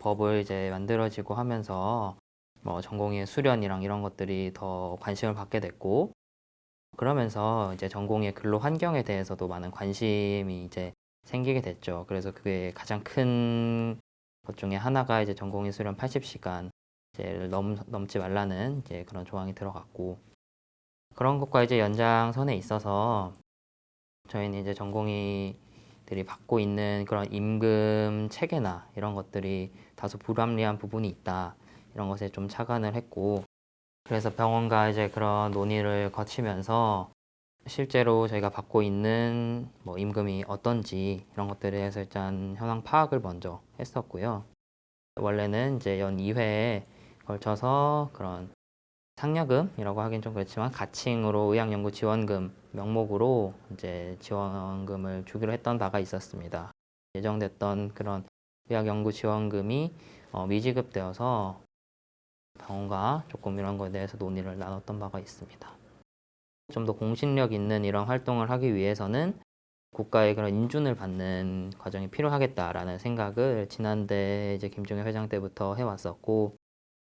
법을 이제 만들어지고 하면서 뭐 전공의 수련이랑 이런 것들이 더 관심을 받게 됐고, 그러면서 이제 전공의 근로 환경에 대해서도 많은 관심이 이제 생기게 됐죠. 그래서 그게 가장 큰 것 중에 하나가 이제 전공의 수련 80시간 이제 넘지 말라는 이제 그런 조항이 들어갔고, 그런 것과 이제 연장선에 있어서 저희는 이제 전공의들이 받고 있는 그런 임금 체계나 이런 것들이 다소 불합리한 부분이 있다, 이런 것에 좀 착안을 했고, 그래서 병원과 이제 그런 논의를 거치면서 실제로 저희가 받고 있는 뭐 임금이 어떤지 이런 것들에 대해서 일단 현황 파악을 먼저 했었고요. 원래는 이제 연 2회에 걸쳐서 그런 상여금이라고 하긴 좀 그렇지만 가칭으로 의학연구지원금 명목으로 이제 지원금을 주기로 했던 바가 있었습니다. 예정됐던 그런 의학연구지원금이 미지급되어서 병원과 조금 이런 거에 대해서 논의를 나눴던 바가 있습니다. 좀 더 공신력 있는 이런 활동을 하기 위해서는 국가의 그런 인준을 받는 과정이 필요하겠다라는 생각을 지난대 이제 김종현 회장 때부터 해왔었고,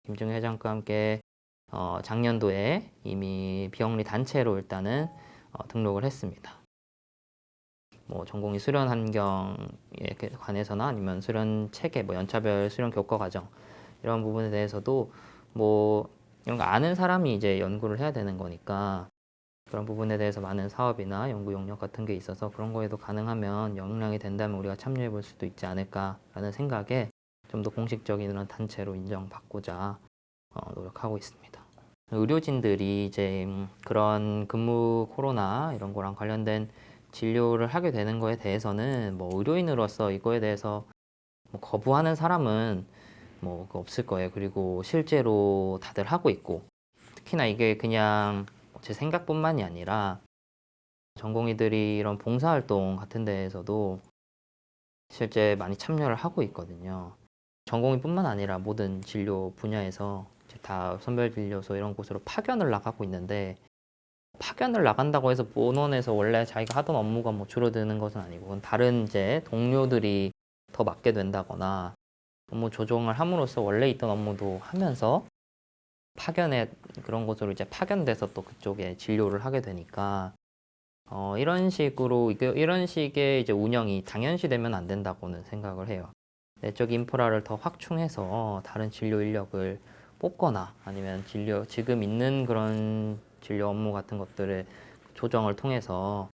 김종현 회장과 함께 작년도에 이미 비영리 단체로 일단은 등록을 했습니다. 뭐 전공의 수련 환경에 관해서나 아니면 수련 체계, 뭐 연차별 수련 교과 과정 이런 부분에 대해서도 뭐 이런 거 아는 사람이 이제 연구를 해야 되는 거니까, 그런 부분에 대해서 많은 사업이나 연구 용역 같은 게 있어서 그런 거에도 가능하면 역량이 된다면 우리가 참여해 볼 수도 있지 않을까라는 생각에 좀 더 공식적인 이런 단체로 인정받고자 노력하고 있습니다. 의료진들이 이제 그런 근무 코로나 이런 거랑 관련된 진료를 하게 되는 거에 대해서는 뭐 의료인으로서 이거에 대해서 뭐 거부하는 사람은 뭐 없을 거예요. 그리고 실제로 다들 하고 있고, 특히나 이게 그냥 제 생각뿐만이 아니라 전공의들이 이런 봉사활동 같은 데에서도 실제 많이 참여를 하고 있거든요. 전공의뿐만 아니라 모든 진료 분야에서 다 선별진료소 이런 곳으로 파견을 나가고 있는데, 파견을 나간다고 해서 본원에서 원래 자기가 하던 업무가 뭐 줄어드는 것은 아니고, 그건 다른 이제 동료들이 더 맡게 된다거나 업무 조정을 함으로써 원래 있던 업무도 하면서 파견에 그런 곳으로 이제 파견돼서 또 그쪽에 진료를 하게 되니까 이런 식으로 이런 식의 이제 운영이 당연시되면 안 된다고는 생각을 해요. 내적 인프라를 더 확충해서 다른 진료 인력을 뽑거나 아니면 지금 있는 그런 진료 업무 같은 것들의 조정을 통해서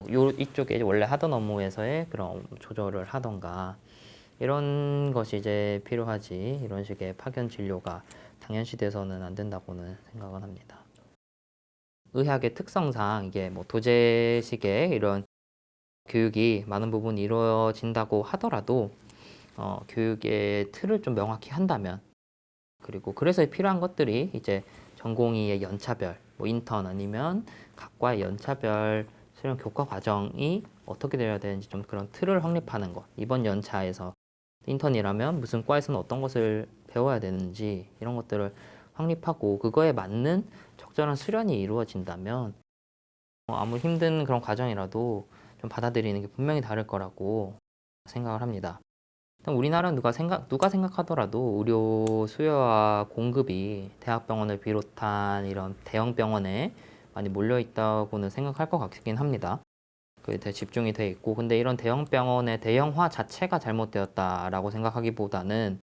이쪽에 원래 하던 업무에서의 그런 조절을 하던가 이런 것이 이제 필요하지, 이런 식의 파견 진료가 당연시돼서는 안 된다고는 생각을 합니다. 의학의 특성상 이게 뭐 도제식의 이런 교육이 많은 부분이 이루어진다고 하더라도 교육의 틀을 좀 명확히 한다면, 그리고 그래서 필요한 것들이 이제 전공의의 연차별, 뭐 인턴 아니면 각과의 연차별 수련 교과 과정이 어떻게 되어야 되는지 좀 그런 틀을 확립하는 것. 이번 연차에서 인턴이라면 무슨 과에서는 어떤 것을 배워야 되는지 이런 것들을 확립하고 그거에 맞는 적절한 수련이 이루어진다면 아무 힘든 그런 과정이라도 좀 받아들이는 게 분명히 다를 거라고 생각을 합니다. 우리나라는 누가 생각하더라도 의료 수요와 공급이 대학병원을 비롯한 이런 대형 병원에 많이 몰려 있다고는 생각할 것 같긴 합니다. 그게 되게 집중이 돼 있고, 근데 이런 대형 병원의 대형화 자체가 잘못되었다라고 생각하기보다는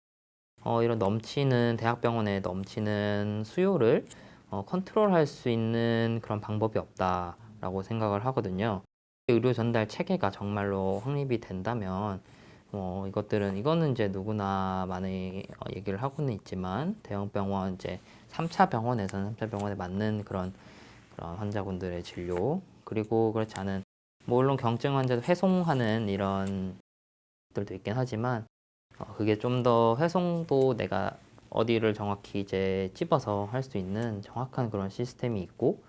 이런 대학병원에 넘치는 수요를 컨트롤할 수 있는 그런 방법이 없다라고 생각을 하거든요. 의료 전달 체계가 정말로 확립이 된다면 이거는 이제 누구나 많이 얘기를 하고는 있지만, 대형 병원 이제 3차 병원에서는 3차 병원에 맞는 그런 환자분들의 진료, 그리고 그렇지 않은 물론 경증 환자도 회송하는 이런 것들도 있긴 하지만 그게 좀 더 회송도 내가 어디를 정확히 이제 찝어서 할 수 있는 정확한 그런 시스템이 있고,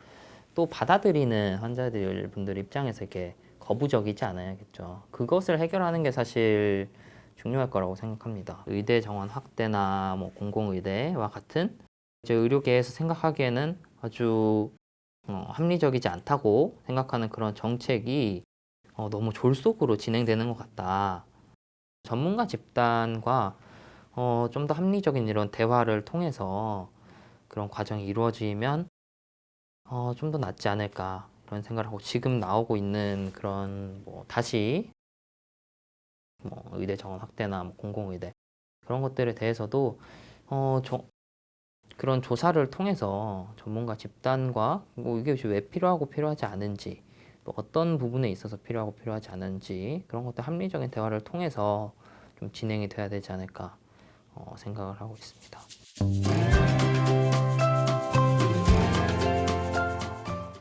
또 받아들이는 환자분들 입장에서 이게 거부적이지 않아야겠죠. 그것을 해결하는 게 사실 중요할 거라고 생각합니다. 의대 정원 확대나 뭐 공공의대와 같은 이제 의료계에서 생각하기에는 아주 합리적이지 않다고 생각하는 그런 정책이 너무 졸속으로 진행되는 것 같다. 전문가 집단과 좀 더 합리적인 이런 대화를 통해서 그런 과정이 이루어지면 좀 더 낫지 않을까 그런 생각을 하고 지금 나오고 있는 그런 뭐 다시 뭐 의대 정원 확대나 뭐 공공의대 그런 것들에 대해서도 그런 조사를 통해서 전문가 집단과 뭐 이게 왜 필요하고 필요하지 않은지 또 어떤 부분에 있어서 필요하고 필요하지 않은지 그런 것들 합리적인 대화를 통해서 좀 진행이 돼야 되지 않을까 생각을 하고 있습니다.